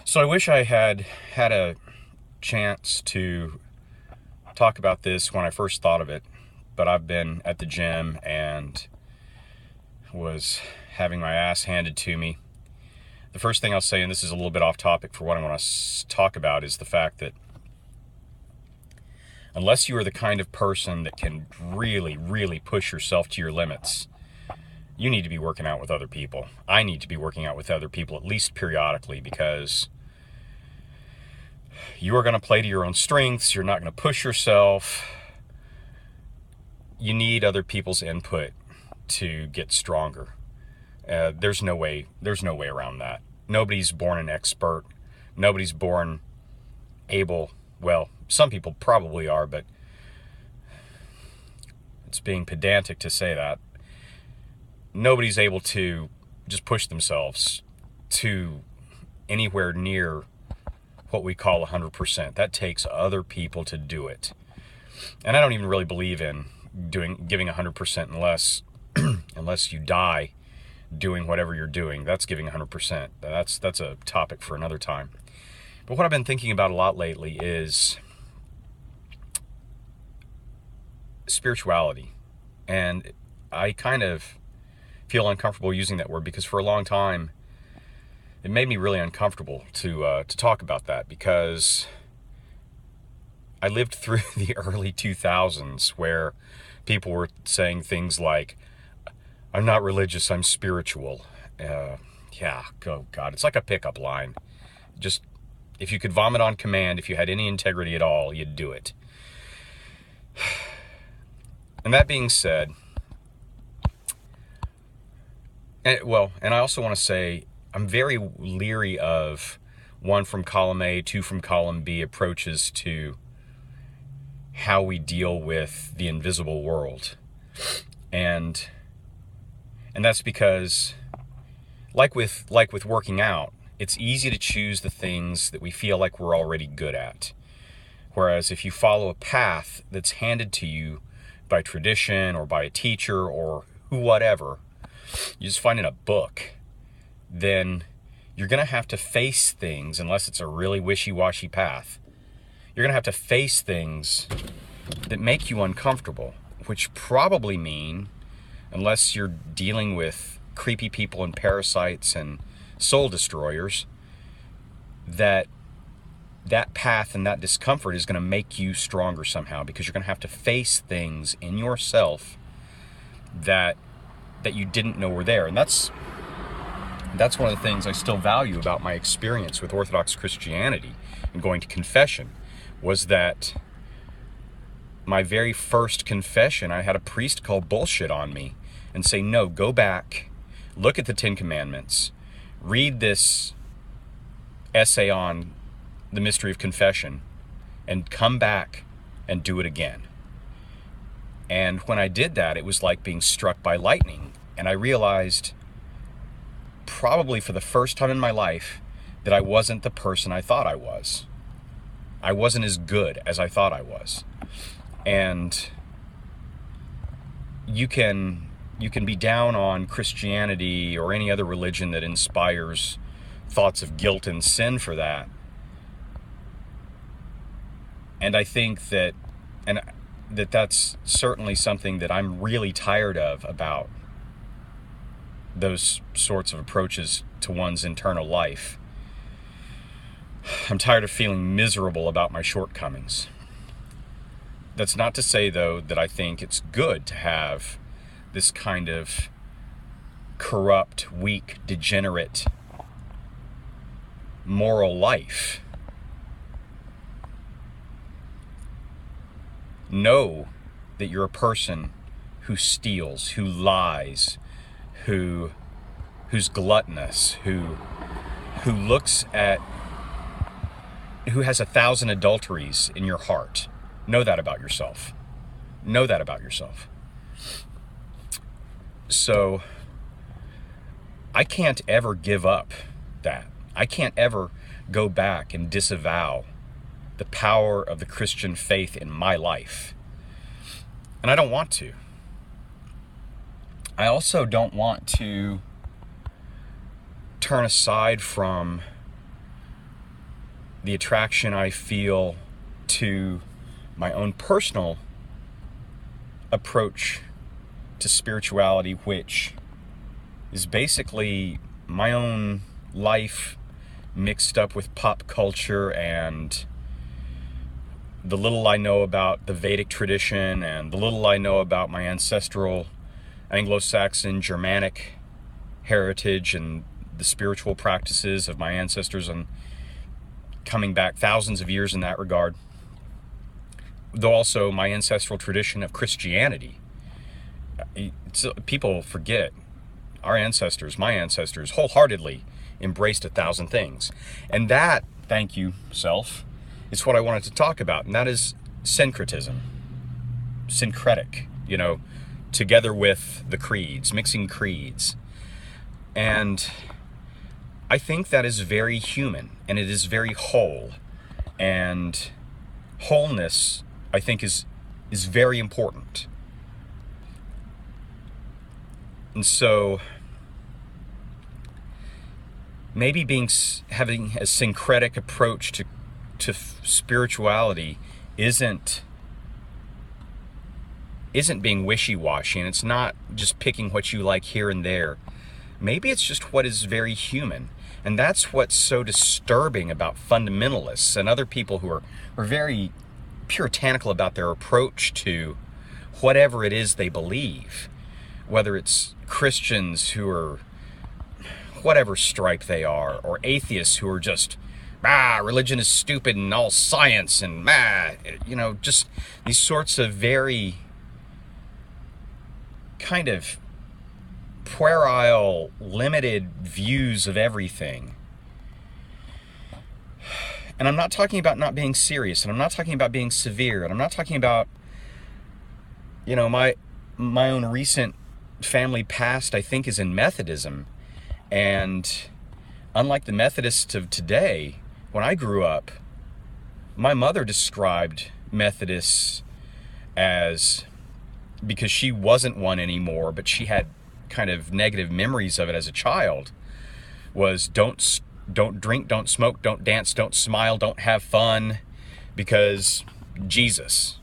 So I wish I had had a chance to talk about this when I first thought of it, but I've been at the gym and was having my ass handed to me. The first thing I'll say, and this is a little bit off topic for what I want to talk about, is the fact that unless you are the kind of person that can really, really push yourself to your limits, you need to be working out with other people. I need to be working out with other people at least periodically, because you are going to play to your own strengths. You're not going to push yourself. You need other people's input to get stronger. There's no way around that. Nobody's born an expert. Nobody's born able. Well, some people probably are, but it's being pedantic to say that. Nobody's able to just push themselves to anywhere near what we call 100%. That takes other people to do it. And I don't even really believe in giving 100% unless you die doing whatever you're doing. That's giving 100%. That's a topic for another time. But what I've been thinking about a lot lately is spirituality. And I kind of feel uncomfortable using that word because for a long time it made me really uncomfortable to talk about that, because I lived through the early 2000s where people were saying things like, "I'm not religious, I'm spiritual." Oh God, it's like a pickup line. Just, if you could vomit on command, if you had any integrity at all, you'd do it. And that being said, and I also want to say, I'm very leery of one from column A, two from column B approaches to how we deal with the invisible world. And that's because, like with working out, it's easy to choose the things that we feel like we're already good at. Whereas if you follow a path that's handed to you by tradition or by a teacher or whatever, you just find in a book, then you're going to have to face things, unless it's a really wishy-washy path. You're going to have to face things that make you uncomfortable, which probably mean, unless you're dealing with creepy people and parasites and soul destroyers, that path and that discomfort is going to make you stronger somehow, because you're going to have to face things in yourself that you didn't know were there. And that's one of the things I still value about my experience with Orthodox Christianity and going to confession, was that my very first confession, I had a priest call bullshit on me and say, "No, go back, look at the 10 Commandments, read this essay on the mystery of confession, and come back and do it again." And when I did that, it was like being struck by lightning. And I realized, probably for the first time in my life, that I wasn't the person I thought I was. I wasn't as good as I thought I was. And you can be down on Christianity or any other religion that inspires thoughts of guilt and sin for that. And I think that's certainly something that I'm really tired of about those sorts of approaches to one's internal life. I'm tired of feeling miserable about my shortcomings. That's not to say, though, that I think it's good to have this kind of corrupt, weak, degenerate moral life. Know that you're a person who steals, who lies, who's gluttonous, who has 1,000 adulteries in your heart. Know that about yourself. Know that about yourself. So I can't ever give up that. I can't ever go back and disavow the power of the Christian faith in my life. And I don't want to. I also don't want to turn aside from the attraction I feel to my own personal approach to spirituality, which is basically my own life mixed up with pop culture and the little I know about the Vedic tradition and the little I know about my ancestral Anglo-Saxon Germanic heritage and the spiritual practices of my ancestors, and coming back thousands of years in that regard. Though also my ancestral tradition of Christianity. People forget our ancestors, my ancestors, wholeheartedly embraced 1,000 things. And that, thank you, self, is what I wanted to talk about. And that is syncretism. Syncretic, together with the creeds, mixing creeds. And I think that is very human, and it is very whole. And wholeness, I think, is very important. And so maybe having a syncretic approach to spirituality isn't being wishy-washy, and it's not just picking what you like here and there. Maybe it's just what is very human. And that's what's so disturbing about fundamentalists and other people who are very puritanical about their approach to whatever it is they believe. Whether it's Christians who are whatever stripe they are, or atheists who are just, religion is stupid and all science and, just these sorts of very kind of puerile, limited views of everything. And I'm not talking about not being serious, and I'm not talking about being severe, and I'm not talking about, my own recent family past, I think, is in Methodism. And unlike the Methodists of today, when I grew up, my mother described Methodists as, because she wasn't one anymore, but she had kind of negative memories of it as a child, was don't drink, don't smoke, don't dance, don't smile, don't have fun, because Jesus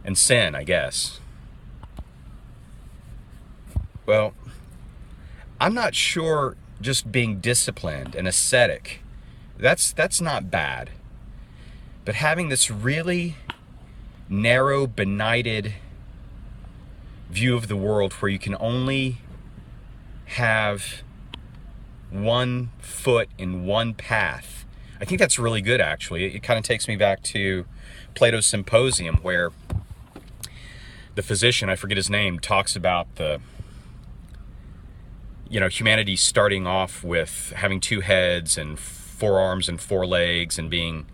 and sin, I guess. Well, I'm not sure just being disciplined and ascetic, that's not bad. But having this really narrow, benighted view of the world where you can only have one foot in one path, I think that's really good, actually. It kind of takes me back to Plato's Symposium, where the physician, I forget his name, talks about humanity starting off with having 2 heads and 4 arms and 4 legs and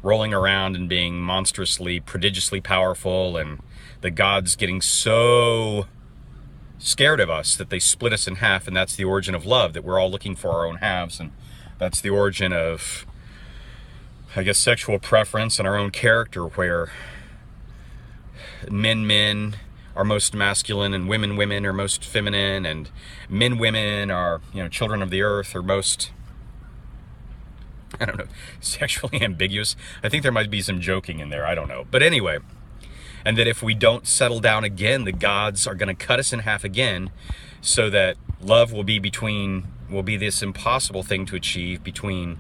rolling around and being monstrously, prodigiously powerful, and the gods getting so scared of us that they split us in half, and that's the origin of love, that we're all looking for our own halves, and that's the origin of, I guess, sexual preference and our own character, where men are most masculine and women are most feminine, and women are, children of the earth, are most, I don't know, sexually ambiguous. I think there might be some joking in there, I don't know. But anyway, and that if we don't settle down again, the gods are going to cut us in half again, so that love will be this impossible thing to achieve between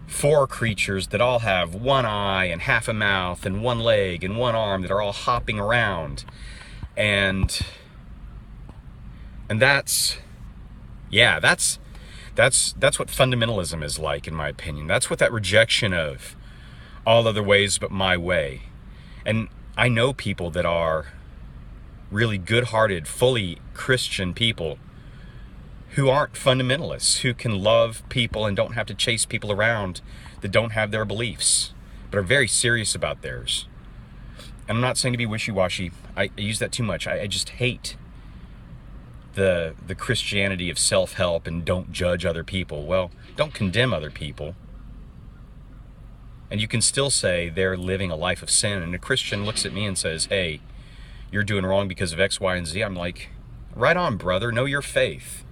4 creatures that all have 1 eye and half a mouth and 1 leg and 1 arm, that are all hopping around. And that's what fundamentalism is like, in my opinion. That's what that rejection of all other ways but my way. And I know people that are really good-hearted, fully Christian people who aren't fundamentalists, who can love people and don't have to chase people around that don't have their beliefs, but are very serious about theirs. And I'm not saying to be wishy-washy. I use that too much. I just hate the Christianity of self-help and don't judge other people. Well, don't condemn other people. And you can still say they're living a life of sin. And a Christian looks at me and says, hey, you're doing wrong because of X, Y, and Z. I'm like, right on, brother. Know your faith.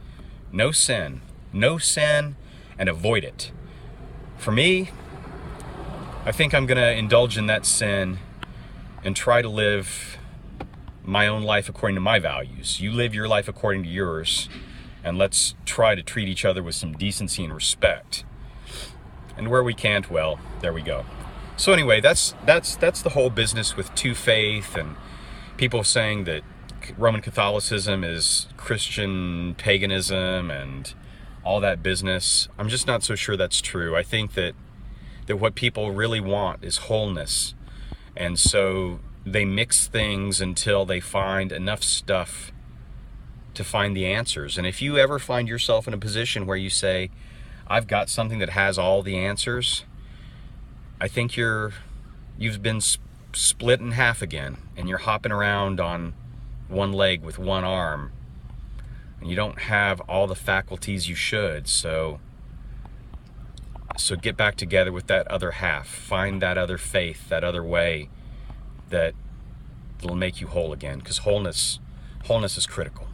No sin. No sin, and avoid it. For me, I think I'm going to indulge in that sin and try to live my own life according to my values. You live your life according to yours, and let's try to treat each other with some decency and respect. And where we can't, well, there we go. So anyway, that's the whole business with two faith and people saying that Roman Catholicism is Christian paganism and all that business. I'm just not so sure that's true. I think that what people really want is wholeness. And so they mix things until they find enough stuff to find the answers. And if you ever find yourself in a position where you say, I've got something that has all the answers, I think you've been split in half again, and you're hopping around on one leg with one arm, and you don't have all the faculties you should. So get back together with that other half. Find that other faith, that other way that'll make you whole again, because wholeness is critical.